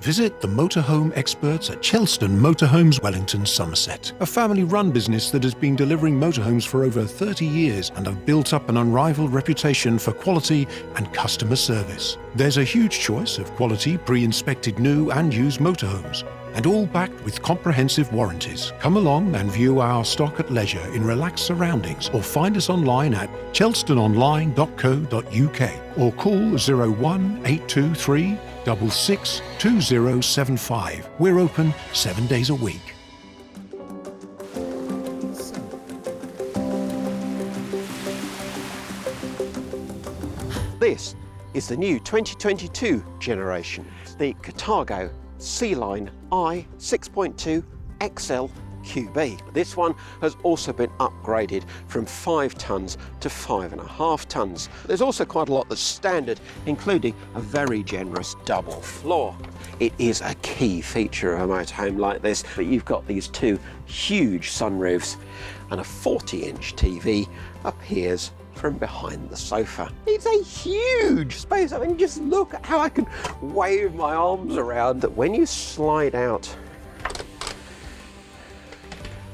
Visit the motorhome experts at Chelston Motorhomes, Wellington, Somerset, a family-run business that has been delivering motorhomes for over 30 years and have built up an unrivaled reputation for quality and customer service. There's a huge choice of quality pre-inspected new and used motorhomes, and all backed with comprehensive warranties. Come along and view our stock at leisure in relaxed surroundings, or find us online at chelstononline.co.uk or call 01823 662075. We're open 7 days a week. This is the new 2022 generation, the Carthago C-line i 6.2 XL QB. This one has also been upgraded from 5 tonnes to 5.5 tonnes. There's also quite a lot that's standard, including a very generous double floor. It is a key feature of a motorhome like this, but you've got these two huge sunroofs and a 40-inch TV appears from behind the sofa. It's a huge space. I mean, just look at how I can wave my arms around. That when you slide out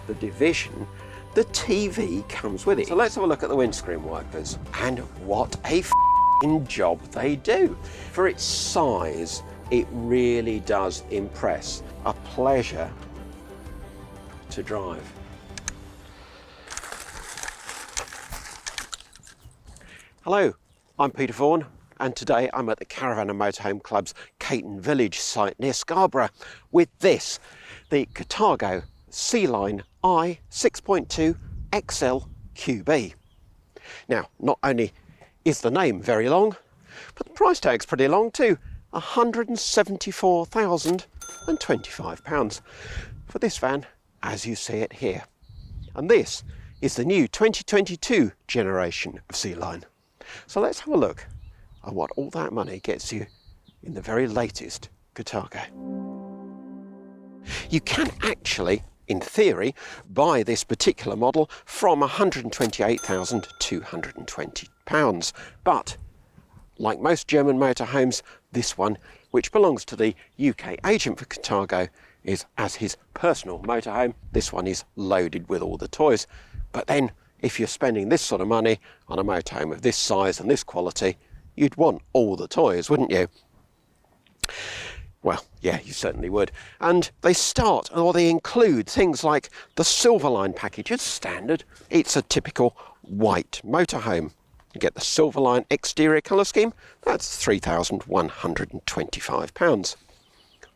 the division, the TV comes with it. So let's have a look at the windscreen wipers, and what a f***ing job they do. For its size, it really does impress. A pleasure to drive. Hello, I'm Peter Vaughan, and today I'm at the Caravan and Motorhome Club's Caton Village site near Scarborough with this, the Carthago C-line i 6.2 XL QB. Now, not only is the name very long, but the price tag's pretty long too. £174,025 for this van, as you see it here. And this is the new 2022 generation of C-line. So let's have a look at what all that money gets you in the very latest Carthago. You can actually, in theory, buy this particular model from £128,220. But, like most German motorhomes, this one, which belongs to the UK agent for Carthago, is as his personal motorhome. This one is loaded with all the toys. But then, if you're spending this sort of money on a motorhome of this size and this quality, you'd want all the toys, wouldn't you? Well, yeah, you certainly would. And they start, or they include, things like the Silverline package. It's standard. It's a typical white motorhome. You get the Silverline exterior colour scheme. That's £3,125.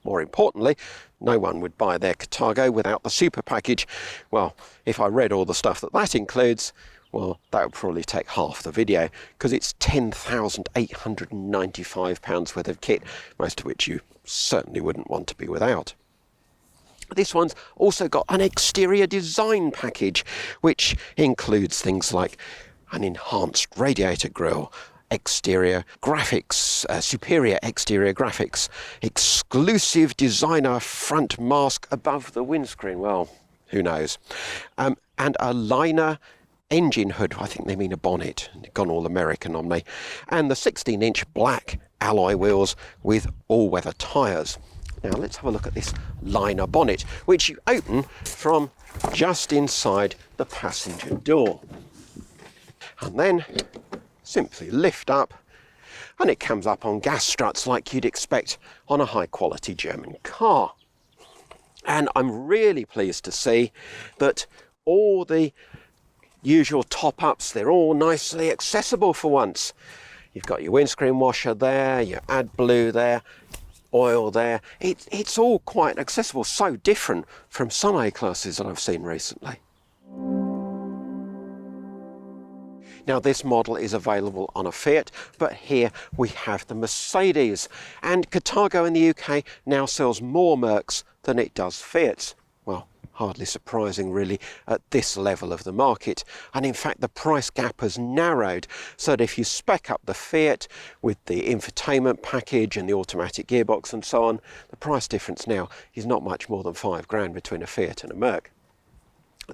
More importantly, no one would buy their Carthago without the super package. Well, if I read all the stuff that includes, well, that would probably take half the video, because it's £10,895 worth of kit, most of which you certainly wouldn't want to be without. This one's also got an exterior design package, which includes things like an enhanced radiator grille, exterior graphics, superior exterior graphics, exclusive designer front mask above the windscreen, well, who knows, and a liner engine hood. I think they mean a bonnet, gone all American on me, and the 16-inch black alloy wheels with all-weather tyres. Now let's have a look at this liner bonnet, which you open from just inside the passenger door, and then simply lift up, and it comes up on gas struts like you'd expect on a high-quality German car. And I'm really pleased to see that all the usual top-ups, they're all nicely accessible for once. You've got your windscreen washer there, your AdBlue there, oil there. It's all quite accessible, so different from some A-classes that I've seen recently. Now, this model is available on a Fiat, but here we have the Mercedes. And Carthago in the UK now sells more Mercs than it does Fiats. Well, hardly surprising really at this level of the market. And in fact, the price gap has narrowed, so that if you spec up the Fiat with the infotainment package and the automatic gearbox and so on, the price difference now is not much more than £5 grand between a Fiat and a Merc.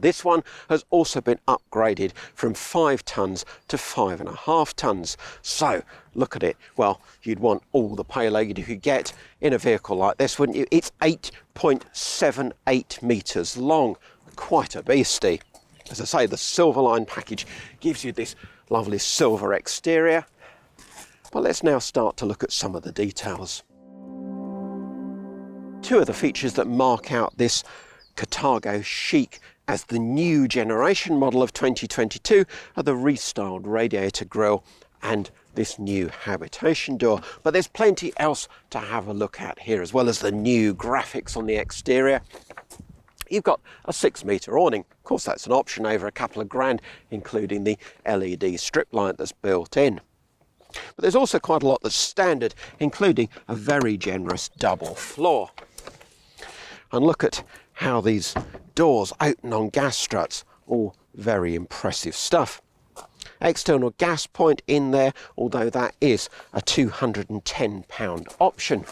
This one has also been upgraded from 5 tonnes to 5.5 tonnes. So look at it. Well, you'd want all the payload you could get in a vehicle like this, wouldn't you? It's 8.78 metres long. Quite a beastie. As I say, the Silverline package gives you this lovely silver exterior. But let's now start to look at some of the details. Two of the features that mark out this Carthago Chic as the new generation model of 2022 are the restyled radiator grille and this new habitation door. But there's plenty else to have a look at here, as well as the new graphics on the exterior. You've got a 6-metre awning. Of course, that's an option over a couple of grand, including the LED strip light that's built in. But there's also quite a lot that's standard, including a very generous double floor. And look at how these doors open on gas struts, all very impressive stuff. External gas point in there, although that is a £210 option.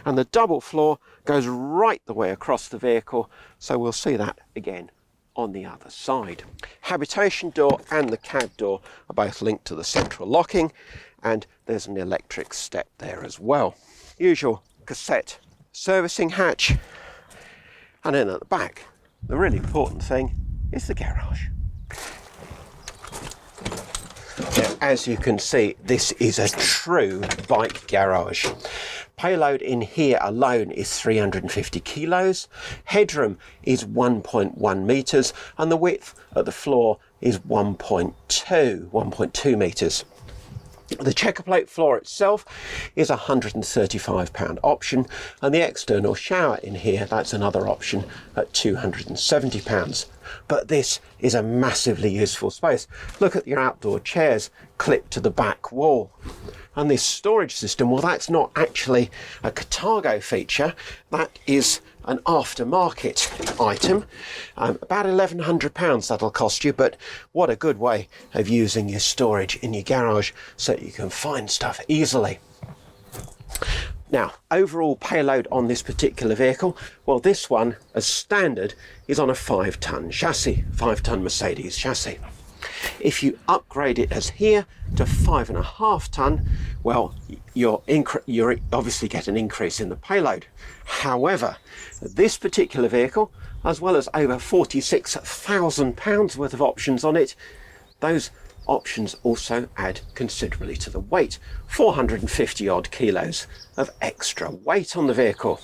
And the double floor goes right the way across the vehicle, so we'll see that again on the other side. Habitation door and the cab door are both linked to the central locking, and there's an electric step there as well. Usual cassette servicing hatch. And then at the back, the really important thing is the garage. Now, as you can see, this is a true bike garage. Payload in here alone is 350 kilos. Headroom is 1.1 metres, and the width at the floor is 1.2 metres. The checker plate floor itself is a £135 option, and the external shower in here, that's another option at £270. But this is a massively useful space. Look at your outdoor chairs clipped to the back wall. And this storage system, well, that's not actually a Carthago feature, that is an aftermarket item. About £1,100 that'll cost you, but what a good way of using your storage in your garage so you can find stuff easily. Now, overall payload on this particular vehicle, well, this one, as standard, is on a 5-tonne chassis, 5-tonne Mercedes chassis. If you upgrade it as here to 5.5 tonne, well, you're obviously get an increase in the payload. However, this particular vehicle, as well as over £46,000 worth of options on it, those options also add considerably to the weight. 450 odd kilos of extra weight on the vehicle.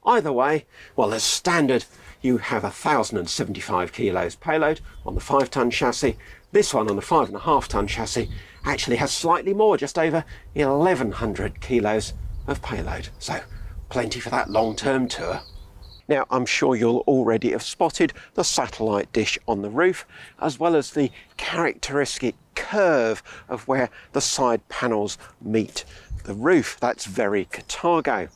Either way, well, as standard, you have 1,075 kilos payload on the 5-tonne chassis. This one on the 5.5-tonne chassis actually has slightly more, just over 1,100 kilos of payload. So plenty for that long-term tour. Now, I'm sure you'll already have spotted the satellite dish on the roof, as well as the characteristic curve of where the side panels meet the roof. That's very Carthago.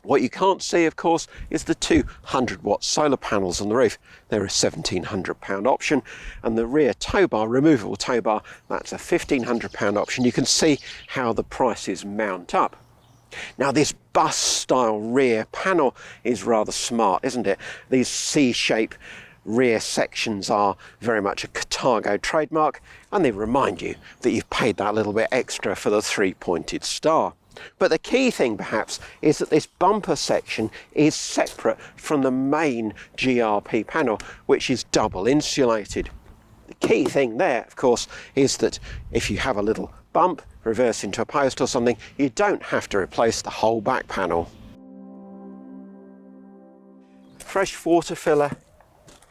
What you can't see, of course, is the 200-watt solar panels on the roof. They're a £1,700 option, and the rear tow bar, removable tow bar, that's a £1,500 option. You can see how the prices mount up. Now, this bus-style rear panel is rather smart, isn't it? These C-shape rear sections are very much a Carthago trademark, and they remind you that you've paid that little bit extra for the 3-pointed star. But the key thing, perhaps, is that this bumper section is separate from the main GRP panel, which is double insulated. The key thing there, of course, is that if you have a little bump, reverse into a post or something, you don't have to replace the whole back panel. Fresh water filler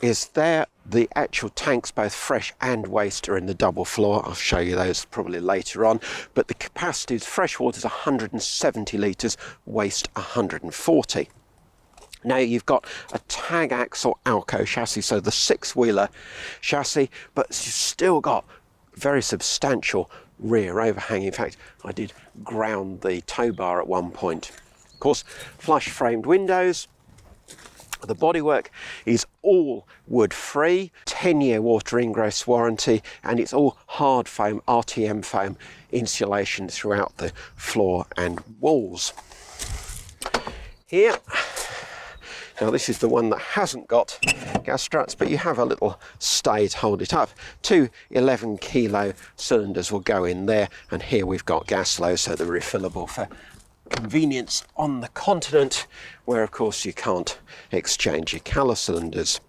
is there. The actual tanks, both fresh and waste, are in the double floor. I'll show you those probably later on. But the capacity is fresh water is 170 litres, waste 140. Now you've got a tag axle Alco chassis, so the 6-wheeler chassis, but you've still got very substantial rear overhang. In fact, I did ground the tow bar at one point. Of course, flush framed windows. The bodywork is all wood-free, 10-year water ingress warranty, and it's all hard foam, RTM foam insulation throughout the floor and walls. Here, Now this is the one that hasn't got gas struts, but you have a little stay to hold it up. 2 11 kilo cylinders will go in there, and here we've got gas low, so they're refillable for convenience on the continent, where of course you can't exchange your colour cylinders.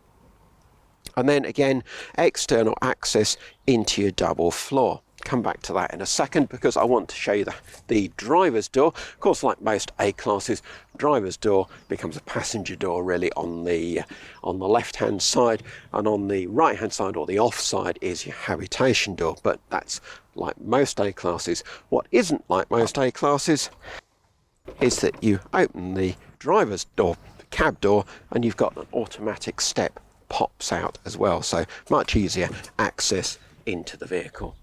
And then again, external access into your double floor. Come back to that in a second, because I want to show you the driver's door. Of course, like most A-classes, driver's door becomes a passenger door really on the left-hand side, and on the right-hand side, or the off side, is your habitation door. But that's like most A-classes. What isn't like most A-classes is that you open the driver's door, the cab door, and you've got an automatic step pops out as well, so much easier access into the vehicle.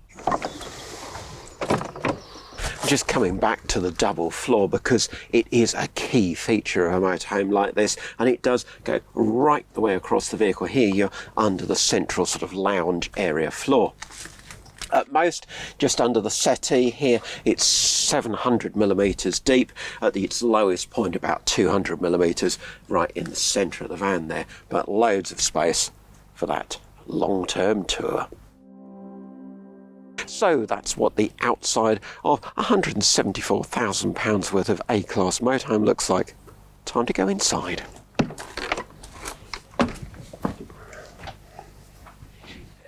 Just coming back to the double floor, because it is a key feature of a motorhome like this, and it does go right the way across the vehicle. Here you're under the central sort of lounge area floor. At most, just under the settee. Here it's 700 millimetres deep, at its lowest point about 200 millimetres, right in the centre of the van there, but loads of space for that long-term tour. So that's what the outside of £174,000 worth of A-class motorhome looks like. Time to go inside.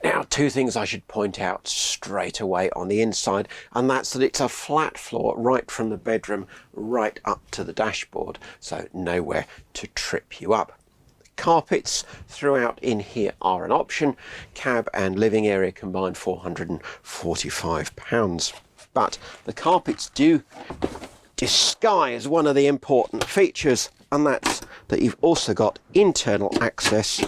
Now, two things I should point out straight away on the inside, and that's that it's a flat floor right from the bedroom right up to the dashboard, so nowhere to trip you up. Carpets throughout in here are an option. Cab and living area combined £445. But the carpets do disguise one of the important features, and that's that you've also got internal access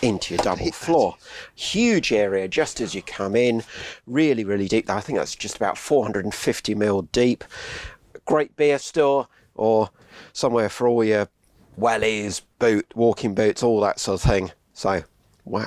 into your double floor. Huge area just as you come in, really, really deep. I think that's just about 450 mil deep. Great beer store, or somewhere for all your wellies, walking boots, all that sort of thing. So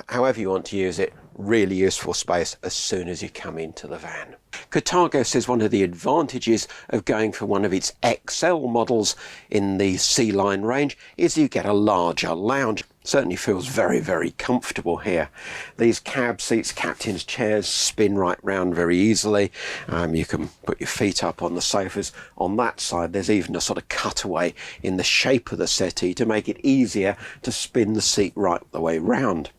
however you want to use it, really useful space as soon as you come into the van. Carthago says one of the advantages of going for one of its XL models in the C-line range is you get a larger lounge. Certainly feels very, very comfortable here. These cab seats, captain's chairs, spin right round very easily. You can put your feet up on the sofas. On that side, there's even a sort of cutaway in the shape of the settee to make it easier to spin the seat right the way round.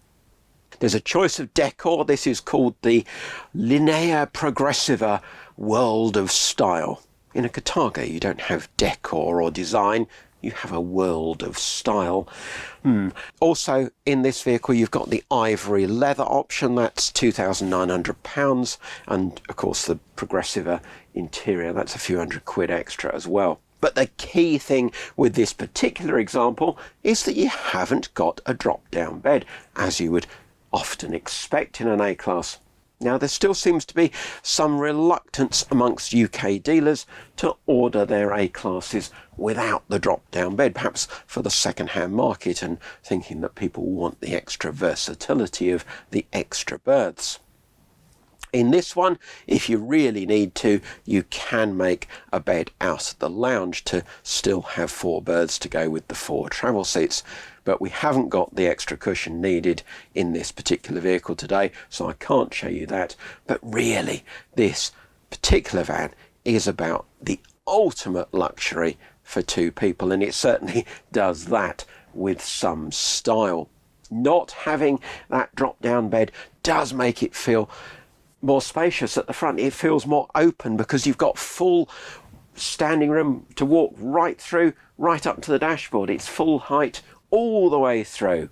There's a choice of decor. This is called the Linea Progressiva World of Style. In a Carthago, you don't have decor or design. You have a world of style. Also, in this vehicle, you've got the ivory leather option. That's £2,900. And, of course, the Progressiva interior, that's a few £100 extra as well. But the key thing with this particular example is that you haven't got a drop-down bed, as you would often expect in an A-class. Now, there still seems to be some reluctance amongst UK dealers to order their A-classes without the drop-down bed, perhaps for the second-hand market, and thinking that people want the extra versatility of the extra berths. In this one, if you really need to, you can make a bed out of the lounge to still have 4 berths to go with the 4 travel seats. But we haven't got the extra cushion needed in this particular vehicle today, so I can't show you that. But really, this particular van is about the ultimate luxury for 2 people, and it certainly does that with some style. Not having that drop-down bed does make it feel more spacious at the front. It feels more open because you've got full standing room to walk right through, right up to the dashboard. It's full height all the way through.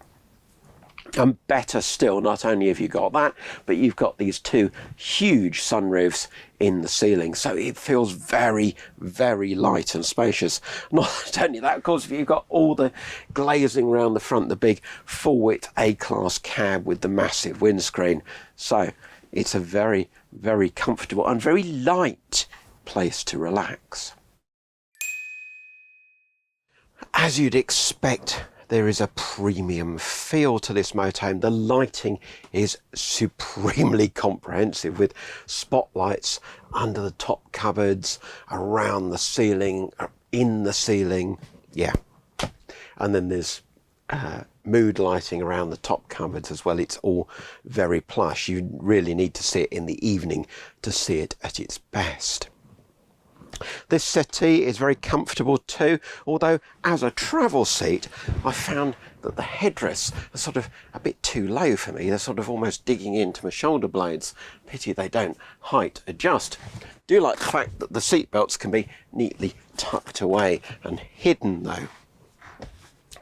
And better still, not only have you got that, but you've got these 2 huge sunroofs in the ceiling, so it feels very, very light and spacious. Not only that, of course, you've got all the glazing around the front, the big full-width A-class cab with the massive windscreen. So it's a very, very comfortable and very light place to relax. As you'd expect, there is a premium feel to this motorhome. The lighting is supremely comprehensive, with spotlights under the top cupboards, around the ceiling, in the ceiling. Yeah, And then there's mood lighting around the top cupboards as well. It's all very plush. You really need to see it in the evening to see it at its best. This settee is very comfortable too, although as a travel seat I found that the headrests are sort of a bit too low for me. They're sort of almost digging into my shoulder blades. Pity they don't height adjust. Do like the fact that the seat belts can be neatly tucked away and hidden though.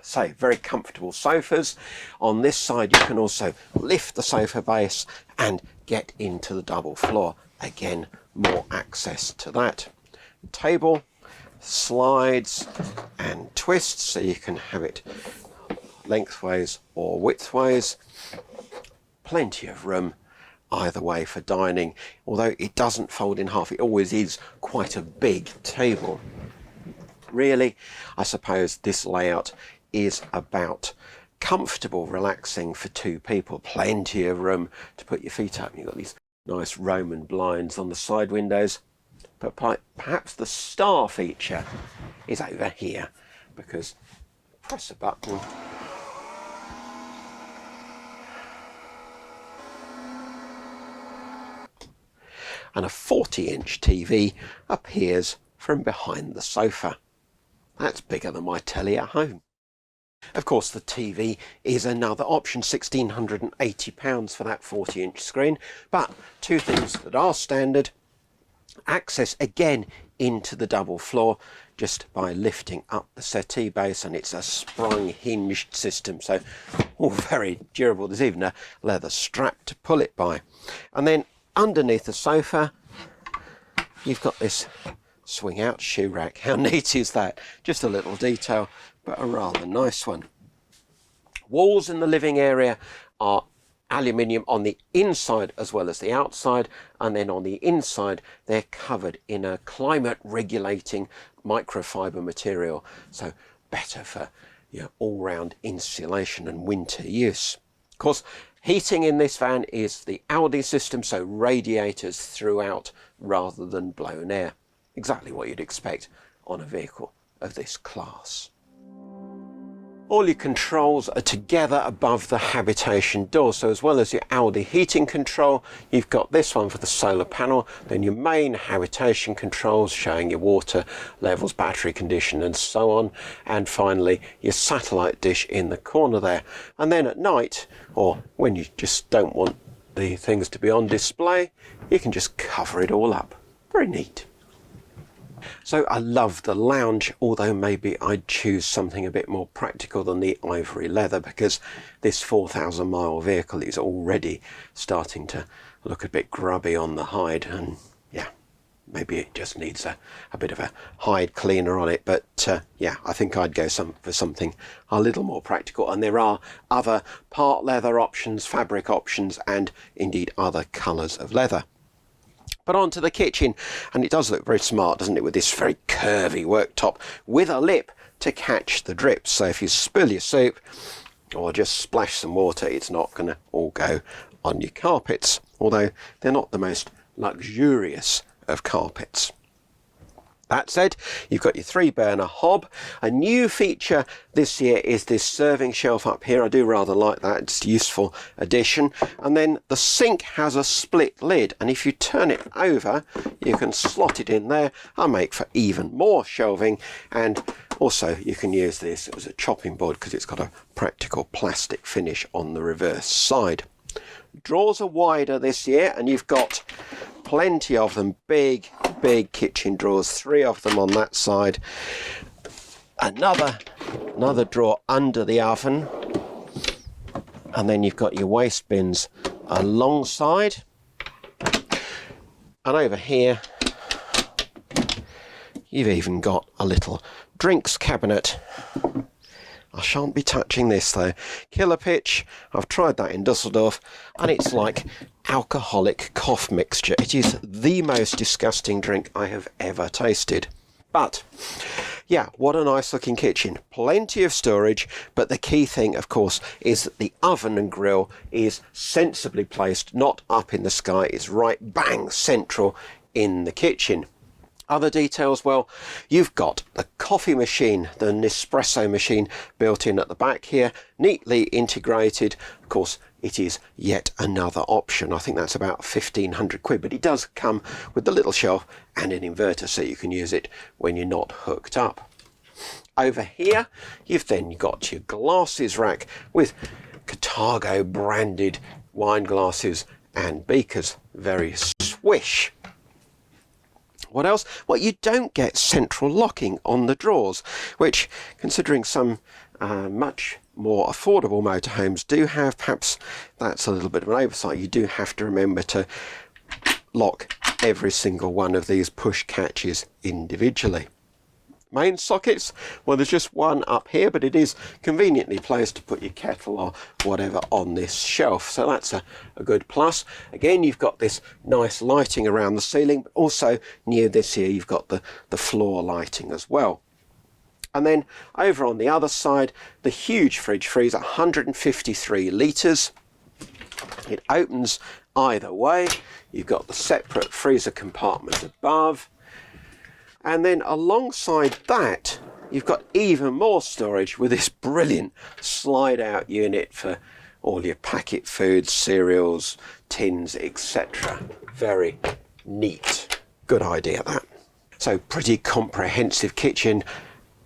So very comfortable sofas. On this side you can also lift the sofa base and get into the double floor. Again, more access to that. Table slides and twists so you can have it lengthways or widthways. Plenty of room either way for dining, although it doesn't fold in half. It always is quite a big table. Really, I suppose this layout is about comfortable relaxing for two people. Plenty of room to put your feet up. You've got these nice Roman blinds on the side windows. But perhaps the star feature is over here, because press a button and a 40-inch TV appears from behind the sofa. That's bigger than my telly at home. Of course, the TV is another option, £1,680 for that 40-inch screen, but two things that are standard: access again into the double floor just by lifting up the settee base, and it's a sprung hinged system, so all very durable. There's even a leather strap to pull it by. And then underneath the sofa you've got this swing out shoe rack. How neat is that? Just a little detail, but a rather nice one. Walls in the living area are aluminium on the inside as well as the outside, and then on the inside they're covered in a climate regulating microfiber material, so better for all-round insulation and winter use. Of course, heating in this van is the Audi system, so radiators throughout rather than blown air. Exactly what you'd expect on a vehicle of this class. All your controls are together above the habitation door, so as well as your Audi heating control, you've got this one for the solar panel, then your main habitation controls showing your water levels, battery condition and so on, and finally your satellite dish in the corner there. And then at night, or when you just don't want the things to be on display, you can just cover it all up. Very neat. So I love the lounge, although maybe I'd choose something a bit more practical than the ivory leather, because this 4,000-mile vehicle is already starting to look a bit grubby on the hide, and yeah, maybe it just needs a bit of a hide cleaner on it. But yeah, I think I'd go for something a little more practical, and there are other part leather options, fabric options, and indeed other colours of leather. But onto the kitchen, and it does look very smart, doesn't it, with this very curvy worktop with a lip to catch the drips. So if you spill your soup or just splash some water, it's not going to all go on your carpets, although they're not the most luxurious of carpets. That said, you've got your 3-burner hob. A new feature this year is this serving shelf up here. I do rather like that. It's a useful addition. And then the sink has a split lid, and if you turn it over, you can slot it in there and make for even more shelving. And also you can use this as a chopping board because it's got a practical plastic finish on the reverse side. Drawers are wider this year, and you've got plenty of them. Big kitchen drawers, 3 of them on that side. Another drawer under the oven, and then you've got your waste bins alongside. And over here you've even got a little drinks cabinet. I shan't be touching this though. Killer pitch. I've tried that in Dusseldorf, and it's like alcoholic cough mixture. It is the most disgusting drink I have ever tasted. But yeah, what a nice looking kitchen. Plenty of storage, but the key thing, of course, is that the oven and grill is sensibly placed, not up in the sky. It's right bang central in the kitchen. Other details, well, you've got the coffee machine, the Nespresso machine built in at the back here, neatly integrated. Of course, it is yet another option. I think that's about 1,500 quid, but it does come with the little shelf and an inverter so you can use it when you're not hooked up. Over here, you've then got your glasses rack with Carthago branded wine glasses and beakers. Very swish. What else? Well, you don't get central locking on the drawers, which, considering some much more affordable motorhomes do have, perhaps that's a little bit of an oversight. You do have to remember to lock every single one of these push catches individually. Main sockets, well, there's just one up here, but it is conveniently placed to put your kettle or whatever on this shelf, so that's a good plus. Again, you've got this nice lighting around the ceiling, but also near this here you've got the floor lighting as well. And then over on the other side, the huge fridge freezer, 153 litres. It opens either way. You've got the separate freezer compartment above. And then alongside that, you've got even more storage with this brilliant slide out unit for all your packet foods, cereals, tins, etc. Very neat. Good idea, that. So pretty comprehensive kitchen.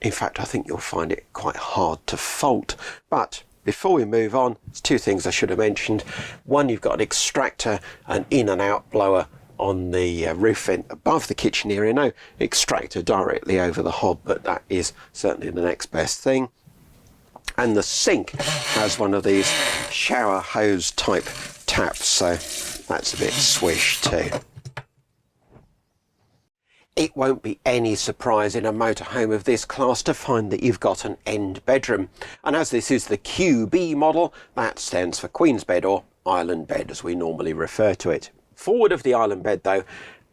In fact, I think you'll find it quite hard to fault. But before we move on, there's two things I should have mentioned. One, you've got an extractor, an in and out blower on the roof vent above the kitchen area. No extractor directly over the hob, but that is certainly the next best thing. And the sink has one of these shower hose type taps, so that's a bit swish too. It won't be any surprise in a motorhome of this class to find that you've got an end bedroom. And as this is the QB model, that stands for Queen's bed, or island bed as we normally refer to it. Forward of the island bed, though,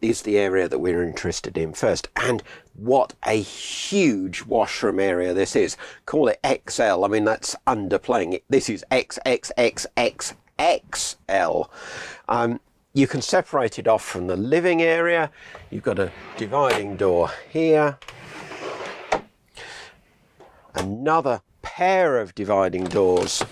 is the area that we're interested in first. And what a huge washroom area this is. Call it XL. I mean, that's underplaying it. This is XXXXXL. You can separate it off from the living area. You've got a dividing door here. Another pair of dividing doors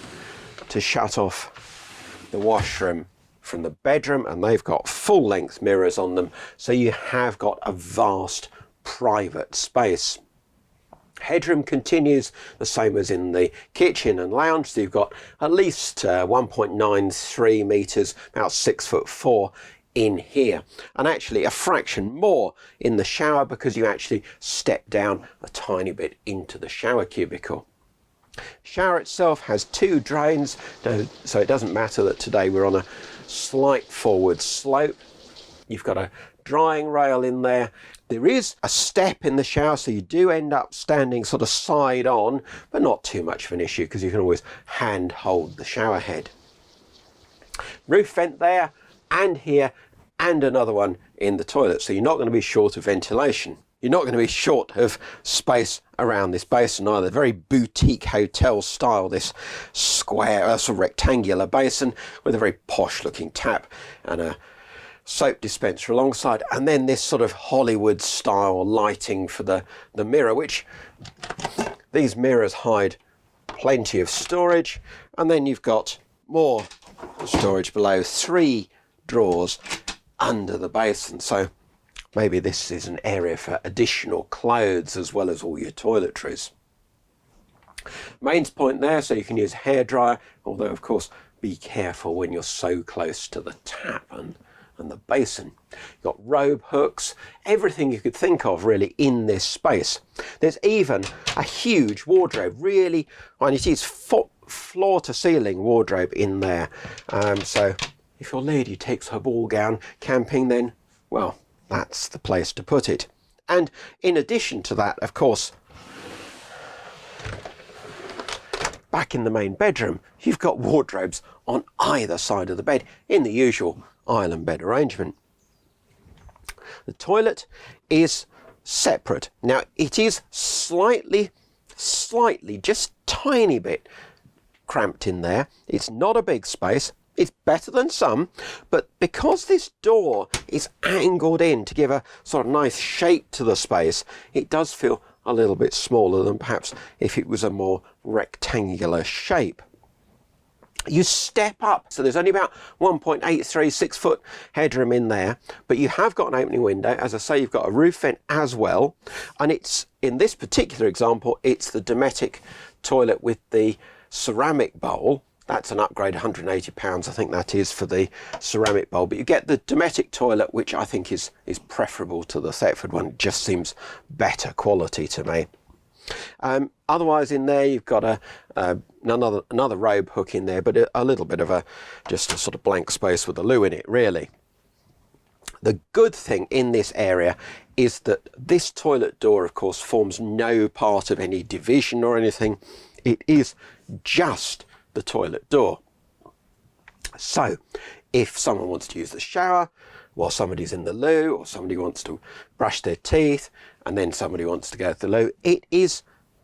to shut off the washroom from the bedroom, and they've got full-length mirrors on them, so you have got a vast private space. Headroom continues the same as in the kitchen and lounge, so you've got at least 1.93 metres, about 6'4" in here, and actually a fraction more in the shower because you actually step down a tiny bit into the shower cubicle. Shower itself has two drains, so it doesn't matter that today we're on a slight forward slope. You've got a drying rail in there. There is a step in the shower, so you do end up standing sort of side on, but not too much of an issue because you can always hand hold the shower head. Roof vent there and here, and another one in the toilet, so you're not going to be short of ventilation. You're not going to be short of space around this basin either. Very boutique hotel style, this square, sort of rectangular basin with a very posh looking tap and a soap dispenser alongside, and then this sort of Hollywood style lighting for the mirror, which these mirrors hide plenty of storage. And then you've got more storage below, 3 drawers under the basin, so maybe this is an area for additional clothes as well as all your toiletries. Mains point there, so you can use a hairdryer, although of course be careful when you're so close to the tap and the basin. You've got robe hooks, everything you could think of really in this space. There's even a huge wardrobe, really, and it is floor to ceiling wardrobe in there. So if your lady takes her ball gown camping, then, well, that's the place to put it. And in addition to that, of course, back in the main bedroom, you've got wardrobes on either side of the bed in the usual island bed arrangement. The toilet is separate. Now, it is slightly, just tiny bit cramped in there. It's not a big space. It's better than some, but because this door is angled in to give a sort of nice shape to the space, it does feel a little bit smaller than perhaps if it was a more rectangular shape. You step up, so there's only about 1.836 foot headroom in there, but you have got an opening window. As I say, you've got a roof vent as well, and it's, in this particular example, it's the Dometic toilet with the ceramic bowl. That's an upgrade, £180 I think that is for the ceramic bowl, but you get the Dometic toilet, which I think is preferable to the Thetford one. It just seems better quality to me. Otherwise in there you've got another robe hook in there, but a little bit of just a sort of blank space with a loo in it really. The good thing in this area is that this toilet door of course forms no part of any division or anything. It is just the toilet door. So if someone wants to use the shower while somebody's in the loo, or somebody wants to brush their teeth and then somebody wants to go to the loo, it is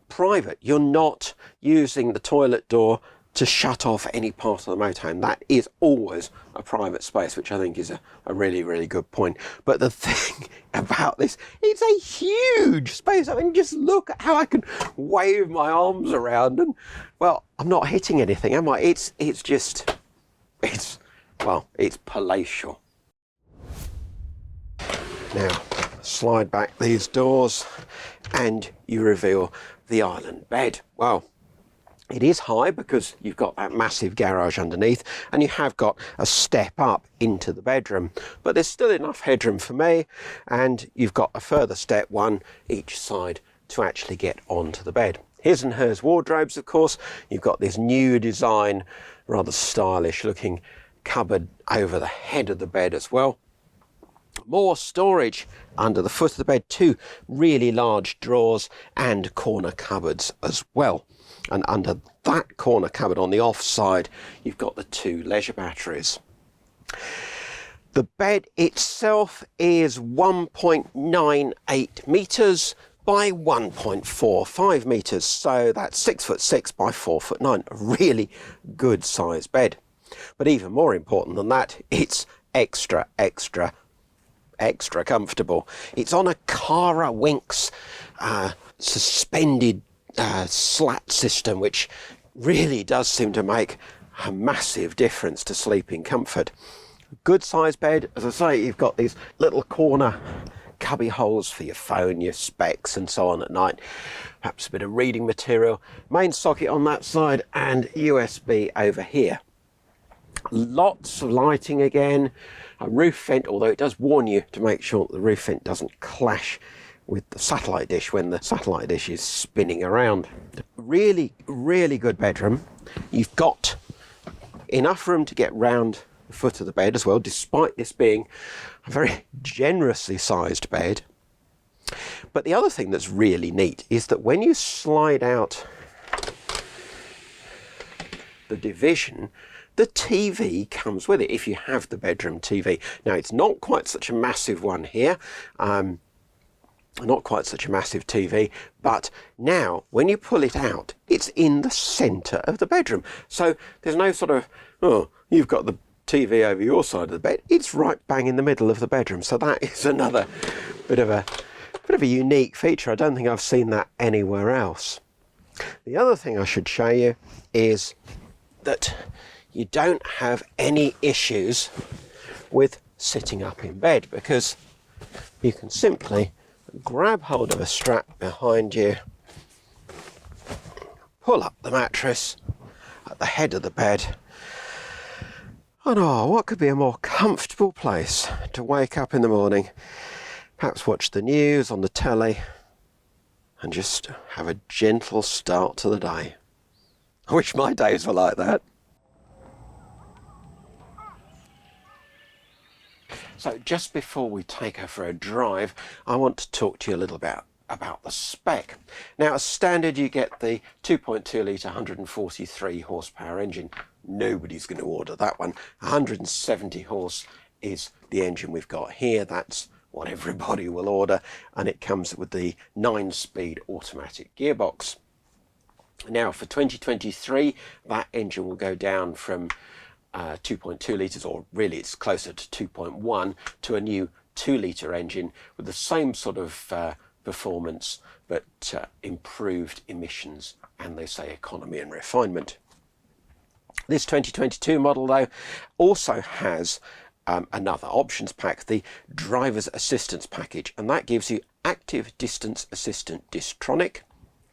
private. You're not using the toilet door to shut off any part of the motorhome. That is always a private space, which I think is a really, really good point. But the thing about this, it's a huge space. I mean, just look at how I can wave my arms around and, well, I'm not hitting anything, am I? It's palatial. Now, slide back these doors and you reveal the island bed. Well, it is high because you've got that massive garage underneath and you have got a step up into the bedroom, but there's still enough headroom for me, and you've got a further step, one each side, to actually get onto the bed. His and hers wardrobes, of course. You've got this new design, rather stylish looking cupboard over the head of the bed as well. More storage under the foot of the bed, two really large drawers and corner cupboards as well. And under that corner cupboard on the off side, you've got the two leisure batteries. The bed itself is 1.98 metres by 1.45 metres. So that's 6'6" by 4'9". A really good size bed. But even more important than that, it's extra comfortable. It's on a Cara Winks suspended slat system, which really does seem to make a massive difference to sleeping comfort. Good size bed. As I say, you've got these little corner cubby holes for your phone, your specs and so on at night, perhaps a bit of reading material, main socket on that side and USB over here. Lots of lighting again, a roof vent, although it does warn you to make sure that the roof vent doesn't clash with the satellite dish when the satellite dish is spinning around. Really, really good bedroom. You've got enough room to get round the foot of the bed as well, despite this being a very generously sized bed. But the other thing that's really neat is that when you slide out the division, the TV comes with it if you have the bedroom TV. Now, it's not quite such a massive one here, not quite such a massive TV, but now when you pull it out, it's in the centre of the bedroom. So there's no sort of, oh, you've got the TV over your side of the bed. It's right bang in the middle of the bedroom. So that is another bit of a unique feature. I don't think I've seen that anywhere else. The other thing I should show you is that you don't have any issues with sitting up in bed, because you can simply grab hold of a strap behind you, pull up the mattress at the head of the bed, and oh, what could be a more comfortable place to wake up in the morning, perhaps watch the news on the telly and just have a gentle start to the day. I wish my days were like that. So just before we take her for a drive, I want to talk to you a little bit about the spec. Now, as standard, you get the 2.2 litre 143 horsepower engine. Nobody's going to order that one. 170 horse is the engine we've got here. That's what everybody will order, and it comes with the 9-speed automatic gearbox. Now, for 2023, that engine will go down from 2.2 litres, or really it's closer to 2.1, to a new 2-litre engine with the same sort of performance, but improved emissions and, they say, economy and refinement. This 2022 model, though, also has another options pack, the driver's assistance package, and that gives you active distance assistant Distronic,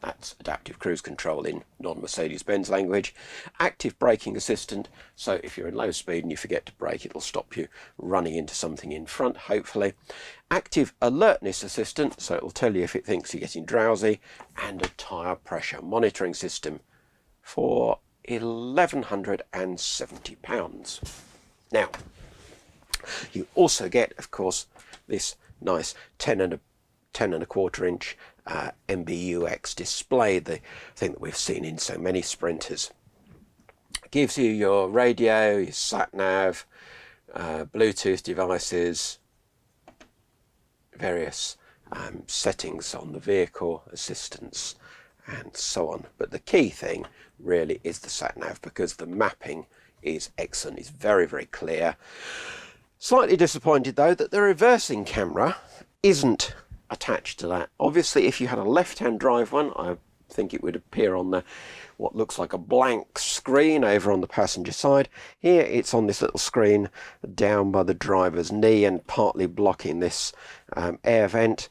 that's adaptive cruise control in non-Mercedes-Benz language, active braking assistant, so if you're in low speed and you forget to brake, it'll stop you running into something in front, hopefully, active alertness assistant, so it'll tell you if it thinks you're getting drowsy, and a tyre pressure monitoring system for £1,170. Now, you also get, of course, this nice 10.25 inch MBUX display, the thing that we've seen in so many Sprinters. It gives you your radio, your sat-nav, Bluetooth devices, various settings on the vehicle, assistance, and so on. But the key thing really is the sat-nav, because the mapping is excellent. It's very, very clear. Slightly disappointed, though, that the reversing camera isn't attached to that. Obviously, if you had a left-hand drive one, I think it would appear on the what looks like a blank screen over on the passenger side. Here it's on this little screen down by the driver's knee and partly blocking this air vent.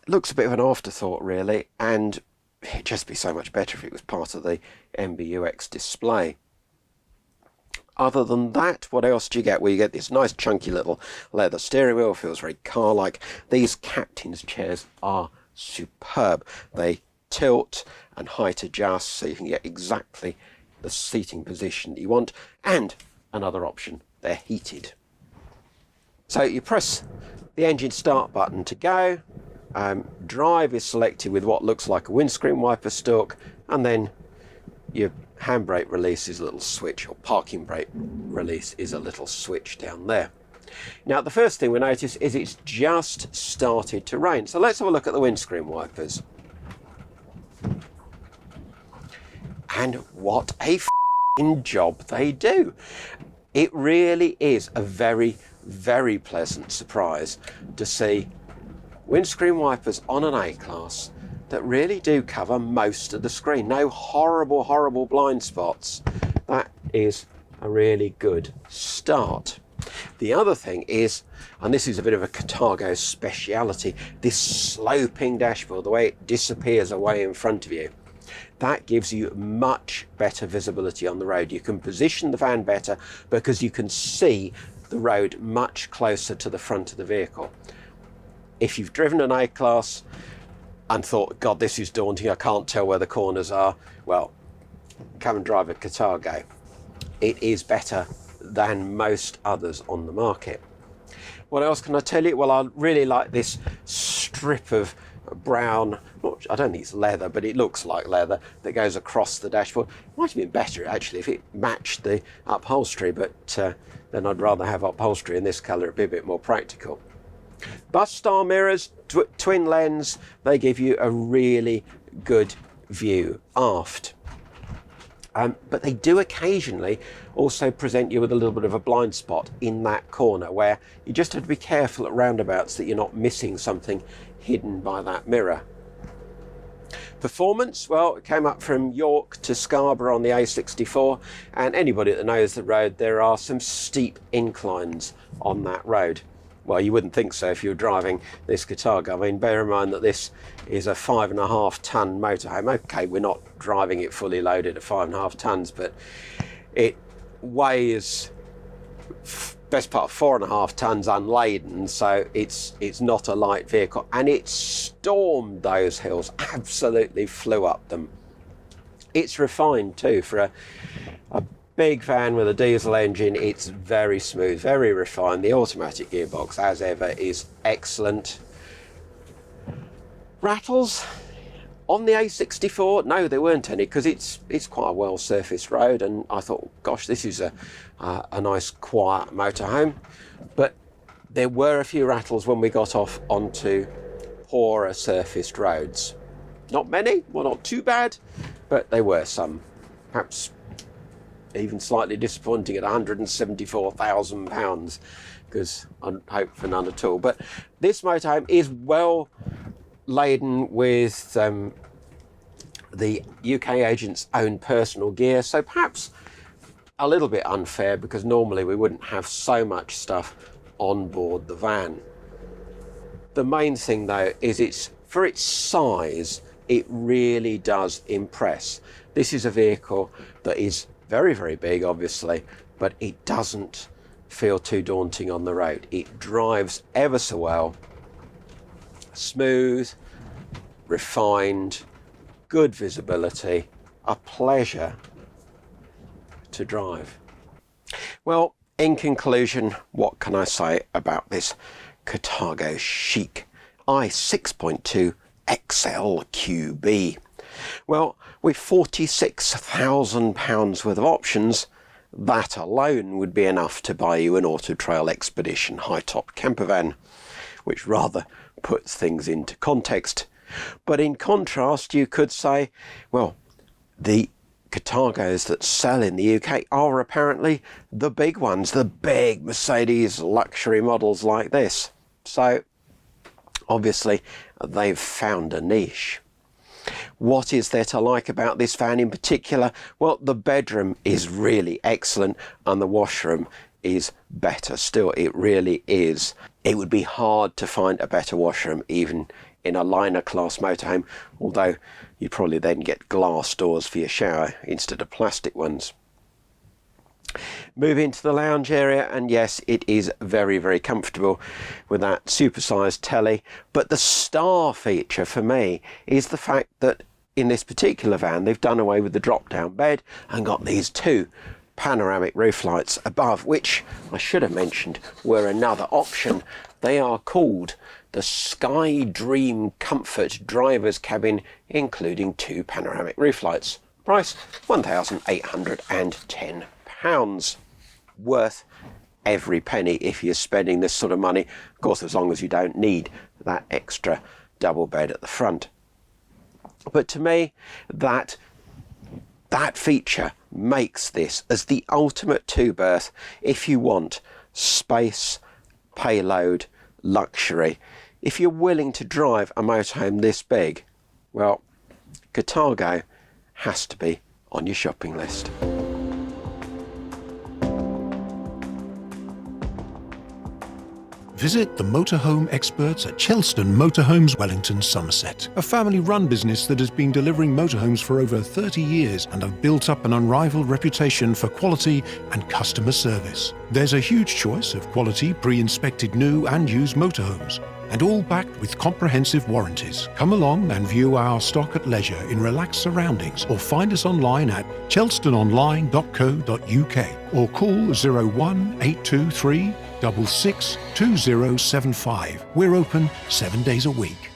Looks a bit of an afterthought, really, and it'd just be so much better if it was part of the MBUX display. Other than that, what else do you get? Well, you get this nice chunky little leather steering wheel, feels very car-like. These captain's chairs are superb. They tilt and height adjust, so you can get exactly the seating position that you want. And another option, they're heated. So you press the engine start button to go. Drive is selected with what looks like a windscreen wiper stalk, and then your handbrake release is a little switch, or parking brake release is a little switch down there. Now, the first thing we notice is it's just started to rain. So let's have a look at the windscreen wipers. And what a f***ing job they do. It really is a very, very pleasant surprise to see windscreen wipers on an A-Class that really do cover most of the screen. No horrible, horrible blind spots. That is a really good start. The other thing is, and this is a bit of a Carthago speciality, this sloping dashboard, the way it disappears away in front of you. That gives you much better visibility on the road. You can position the van better because you can see the road much closer to the front of the vehicle. If you've driven an A-Class and thought, God, this is daunting, I can't tell where the corners are, well, come and drive a Carthago. It is better than most others on the market. What else can I tell you? Well, I really like this strip of brown, I don't think it's leather, but it looks like leather, that goes across the dashboard. Might have been better, actually, if it matched the upholstery, but then I'd rather have upholstery in this colour. It'd be a bit more practical. Bus style mirrors, twin lens, they give you a really good view aft. But they do occasionally also present you with a little bit of a blind spot in that corner, where you just have to be careful at roundabouts that you're not missing something hidden by that mirror. Performance, well, it came up from York to Scarborough on the A64, and anybody that knows the road, there are some steep inclines on that road. Well, you wouldn't think so if you were driving this Carthago. I mean, bear in mind that this is a 5.5-tonne motorhome. Okay, we're not driving it fully loaded at 5.5 tonnes, but it weighs best part of 4.5 tonnes unladen, so it's not a light vehicle. And it stormed those hills, absolutely flew up them. It's refined too for a big van with a diesel engine. It's very smooth, very refined. The automatic gearbox, as ever, is excellent. Rattles on the A64? No, there weren't any, because it's quite a well-surfaced road, and I thought, gosh, this is a nice, quiet motorhome. But there were a few rattles when we got off onto poorer surfaced roads. Not many, well, not too bad, but there were some. Perhaps even slightly disappointing at £174,000, because I hope for none at all. But this motorhome is well laden with the UK agent's own personal gear, so perhaps a little bit unfair, because normally we wouldn't have so much stuff on board the van. The main thing though is for its size, it really does impress. This is a vehicle that is very, very big, obviously, but it doesn't feel too daunting on the road. It drives ever so well, smooth, refined, good visibility, a pleasure to drive. Well, in conclusion, what can I say about this Carthago Chic i6.2 XL QB? Well, with £46,000 worth of options, that alone would be enough to buy you an Auto Trail Expedition high-top camper van, which rather puts things into context. But in contrast, you could say, well, the Carthagos that sell in the UK are apparently the big ones, the big Mercedes luxury models like this. So obviously they've found a niche. What is there to like about this van in particular? Well, the bedroom is really excellent and the washroom is better still. It really is. It would be hard to find a better washroom even in a liner class motorhome, although you'd probably then get glass doors for your shower instead of plastic ones. Move into the lounge area, and yes, it is very, very comfortable with that supersized telly. But the star feature for me is the fact that in this particular van, they've done away with the drop-down bed and got these two panoramic roof lights above, which I should have mentioned were another option. They are called the Sky Dream Comfort Driver's Cabin, including two panoramic roof lights. Price £1,810. Worth every penny if you're spending this sort of money. Of course, as long as you don't need that extra double bed at the front. But to me, that feature makes this as the ultimate two-berth if you want space, payload, luxury. If you're willing to drive a motorhome this big, well, Carthago has to be on your shopping list. Visit the motorhome experts at Chelston Motorhomes, Wellington, Somerset. A family-run business that has been delivering motorhomes for over 30 years and have built up an unrivaled reputation for quality and customer service. There's a huge choice of quality pre-inspected new and used motorhomes, and all backed with comprehensive warranties. Come along and view our stock at leisure in relaxed surroundings, or find us online at chelstononline.co.uk or call 01823 662075. We're open 7 days a week.